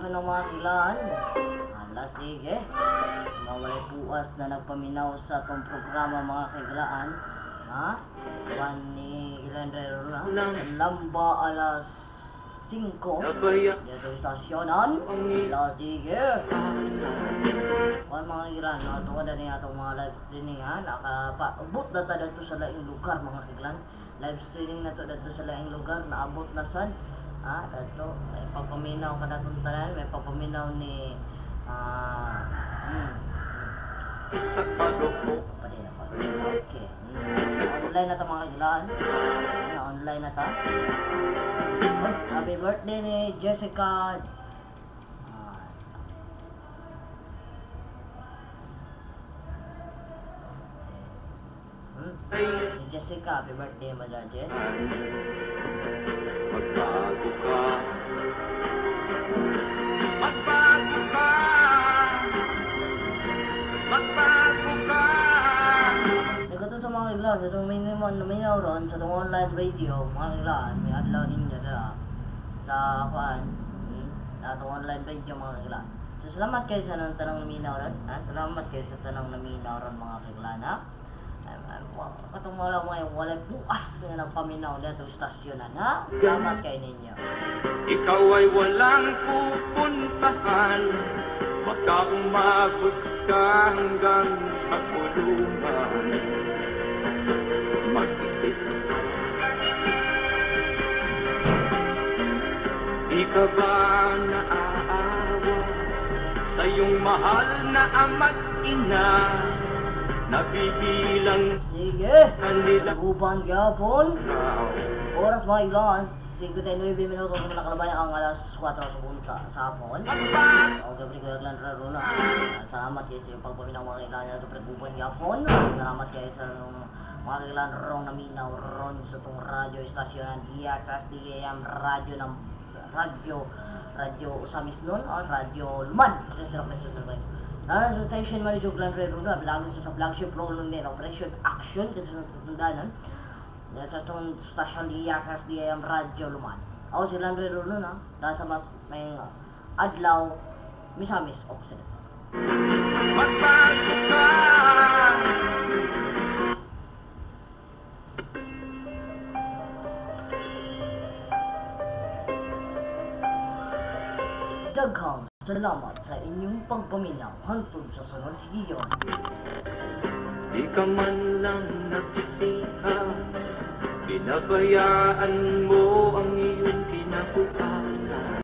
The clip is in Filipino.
istasyon ng mga kilaan. Ala, sige. Mawalay puas na nagpaminaw sa tong programa mga kilaan. Ha? Juan ni Gilandrero na. Lamba alas 5. Dito istasyonan. Ala, sige. Juan mga kilaan, nakatungkod na niya itong mga live streaming ha. Nakapaabot na tayo dito sa laing lugar mga kilaan. Live streaming na to dito sa laing lugar. Naabot na sad. Ha, ito, may pagpaminaw ka na tuntanan, may pagpaminaw ni Isa palupo. Pwede na pa. Okay. Online na ito mga kagilaan. Online na ito. Oh, happy birthday ni Jessica. Si Jessica, happy birthday Madra Jess. Magbago ka. Magbago ka. Magbago ka. Ito sa mga kailangan, sa itong minaw ron, sa itong online radio, mga kailangan, may adlaw ninyo sa fan, sa itong online radio mga kailangan. So salamat kayo sa tanang minaw ron, salamat kayo sa tanang minaw ron mga kailangan, ha? Katong wala mga walay bukas nga nagpaminaw dito istasyonan, ha? Salamat kayo ninyo. Ikaw ay walang pupuntahan, baka umabot ka hanggang sa kulungan. Mag-isip ka. Di ka ba naaawa sa iyong mahal na ama't ina? Nabibilang sige, kanila uban gyapon. now. Oras mga kailangan, 59 minutos na nakalabay ang alas 4 sa punta sa hapon. O gabi ko yung laro na. Salamat kayo sa pagpaminaw mga kailangan na ito preguban gyapon. Salamat kayo sa mga kailangan rong naminaw ron sa itong radyo istasyon ng DXSDAM radyo ng radyo Usamis nun o radyo Luman. Sa station manager Gilandrero na bilago sa flagship role ng Operation Action kasi sa tundanan sa itong station DXSDAM radyo Luman. Ako si Gilandrero na dahil sa may adlaw Misamis Oxford. Magbago ka. Daghang salamat sa inyong pagpaminaw hangtod sa sunod higiyon. Di ka man lang nagsika, pinabayaan mo